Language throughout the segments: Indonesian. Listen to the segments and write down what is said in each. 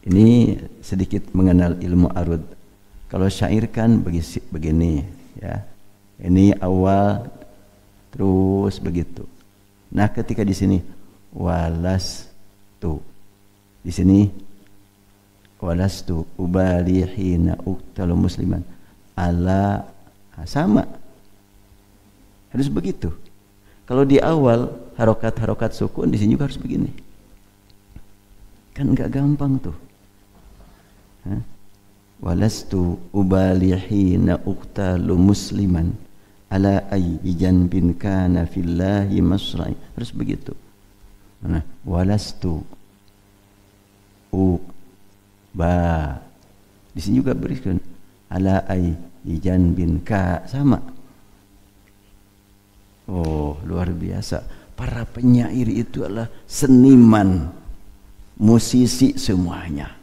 Ini sedikit mengenal ilmu arud. Kalau syair kan begini ya. Ini awal terus begitu. Nah, ketika di sini walastu. Di sini walastu ubali hina uqtalu musliman. Ala sama. Harus begitu. Kalau di awal harokat-harokat sukun, di sini juga harus begini. Kan enggak gampang tuh. Walastu ubali hina uqtalu musliman ala ayyi janbin kana fillahi masra'i. Harus begitu. Nah, walastu ba. Di sini juga berikan ala ayyi janbin ka sama. Oh, luar biasa. Para penyair itu adalah seniman, musisi semuanya.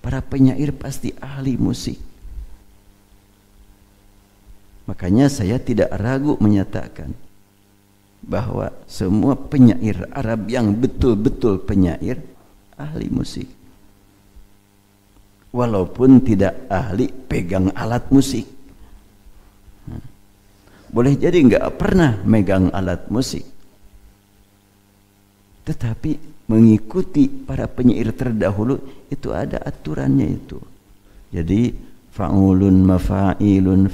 Para penyair pasti ahli musik. Makanya saya tidak ragu menyatakan bahwa semua penyair Arab yang betul-betul penyair ahli musik. Walaupun tidak ahli pegang alat musik. Boleh jadi nggak pernah megang alat musik, tetapi mengikuti para penyair terdahulu itu ada aturannya itu. Jadi fa'ulun mafa'ilun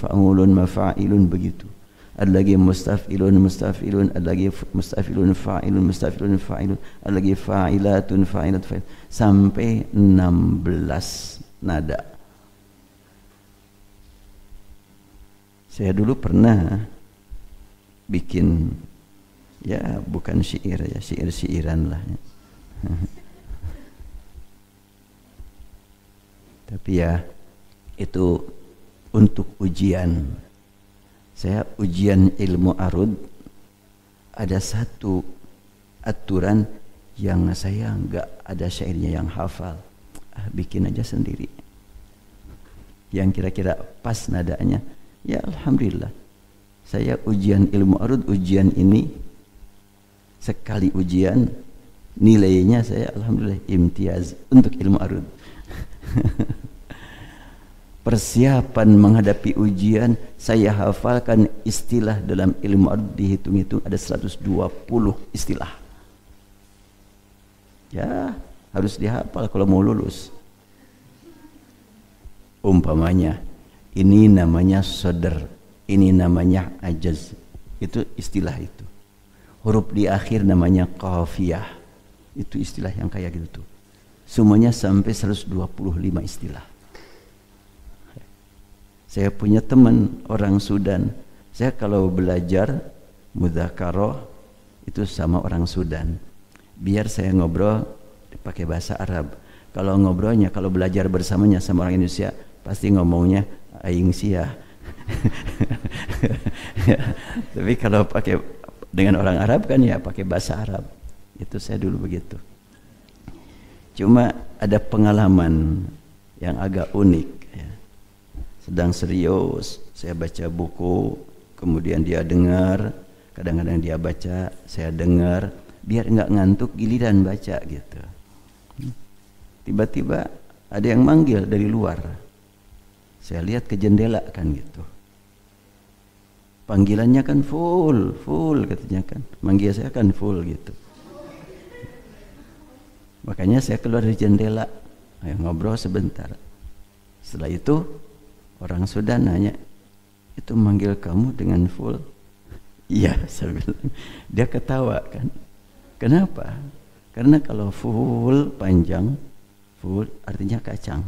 begitu. Ada lagi mustafilun, ada lagi mustafilun fa'ilun, ada lagi fa'ilatun sampai 16 nada. Saya dulu pernah bikin, ya bukan syair ya, syair-syairan lah ya. Tapi ya itu untuk ujian. Saya ujian ilmu arud, ada satu aturan yang saya enggak ada syairnya yang hafal. Bikin aja sendiri. Yang kira-kira pas nadanya. Ya alhamdulillah. Saya ujian ilmu arud, ujian ini sekali ujian nilainya saya alhamdulillah imtiaz untuk ilmu arud. Persiapan menghadapi ujian, saya hafalkan istilah dalam ilmu arud, dihitung-hitung ada 120 istilah. Ya, harus dihafal kalau mau lulus. Umpamanya, ini namanya sodar, ini namanya ajaz. Itu istilah itu. Huruf di akhir namanya qafiyah. Itu istilah yang kayak gitu tuh. Semuanya sampai 125 istilah. Saya punya teman orang Sudan. Saya kalau belajar mudzakarah itu sama orang Sudan. Biar saya ngobrol pakai bahasa Arab. Kalau ngobrolnya, kalau belajar bersamanya sama orang Indonesia, pasti ngomongnya aing sia. Ya, tapi kalau pakai dengan orang Arab kan ya pakai bahasa Arab. Itu saya dulu begitu. Cuma ada pengalaman yang agak unik ya. Sedang serius saya baca buku, kemudian dia dengar, kadang-kadang dia baca, saya dengar, biar enggak ngantuk giliran baca gitu. Tiba-tiba ada yang manggil dari luar. Saya lihat ke jendela kan gitu. Panggilannya kan full katanya kan. Manggil saya kan full gitu. Makanya saya keluar dari jendela, ayo ngobrol sebentar. Setelah itu orang Sudan nanya, itu manggil kamu dengan full? Iya, saya bilang. Dia ketawa kan. Kenapa? Karena kalau full panjang, full artinya kacang.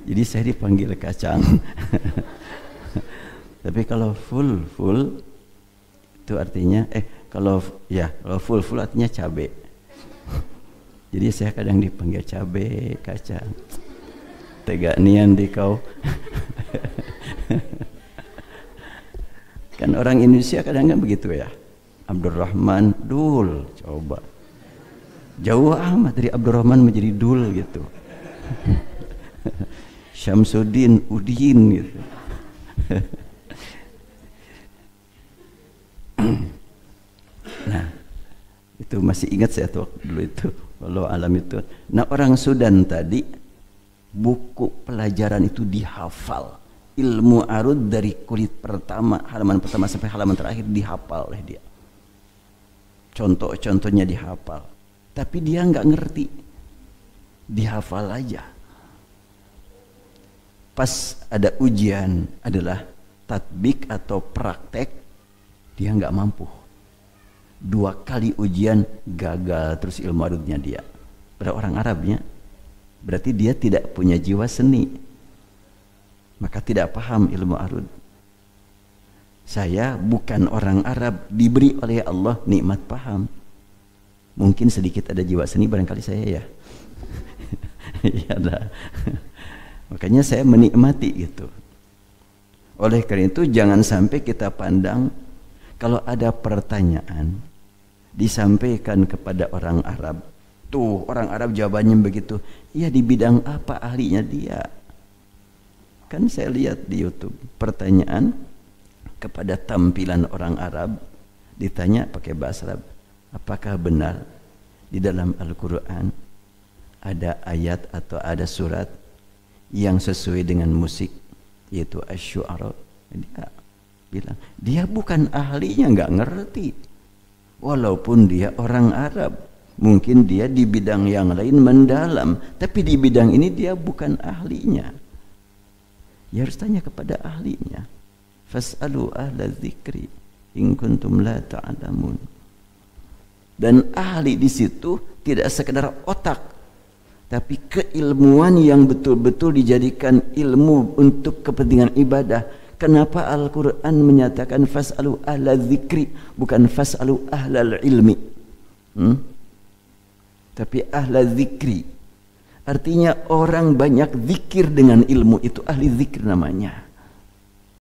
Jadi saya dipanggil kacang. Tapi kalau full itu artinya kalau full artinya cabe. Jadi saya kadang dipanggil cabe, kacang. Tega nian di kau. Kan orang Indonesia kadang kan begitu ya. Abdurrahman Dul, coba. Jauh amat dari Abdurrahman menjadi Dul gitu. Syamsuddin Udin gitu. Nah, Itu masih ingat saya tuh dulu itu. Walau alam itu. Nah orang Sudan tadi buku pelajaran itu dihafal. Ilmu arud dari kulit pertama, halaman pertama sampai halaman terakhir dihafal oleh dia. Contoh-contohnya dihafal. Tapi dia nggak ngerti. Dihafal aja. Pas ada ujian adalah tatbik atau praktek, dia nggak mampu. 2 kali ujian gagal terus ilmu arudnya dia. Pada orang Arabnya, berarti dia tidak punya jiwa seni. Maka tidak paham ilmu arud. Saya bukan orang Arab, diberi oleh Allah nikmat paham. Mungkin sedikit ada jiwa seni barangkali saya ya. Ya ada. Makanya saya menikmati gitu. Oleh karena itu jangan sampai kita pandang kalau ada pertanyaan disampaikan kepada orang Arab. Tuh orang Arab jawabannya begitu. Ya di bidang apa ahlinya dia? Kan saya lihat di YouTube pertanyaan kepada tampilan orang Arab, ditanya pakai bahasa Arab, apakah benar di dalam Al-Quran ada ayat atau ada surat yang sesuai dengan musik, yaitu Asy-Syu'ara? Dia bilang dia bukan ahlinya, nggak ngerti. Walaupun dia orang Arab, mungkin dia di bidang yang lain mendalam, tapi di bidang ini dia bukan ahlinya. Ya harus tanya kepada ahlinya. Fas'alu ahla dzikri in kuntum la ta'lamun. Dan ahli di situ tidak sekedar otak, tapi keilmuan yang betul-betul dijadikan ilmu untuk kepentingan ibadah. Kenapa Al-Quran menyatakan fas'alu ahla dzikri, bukan fas'alu ahlal ilmi? Tapi ahla dzikri. Artinya orang banyak zikir dengan ilmu, itu ahli zikir namanya.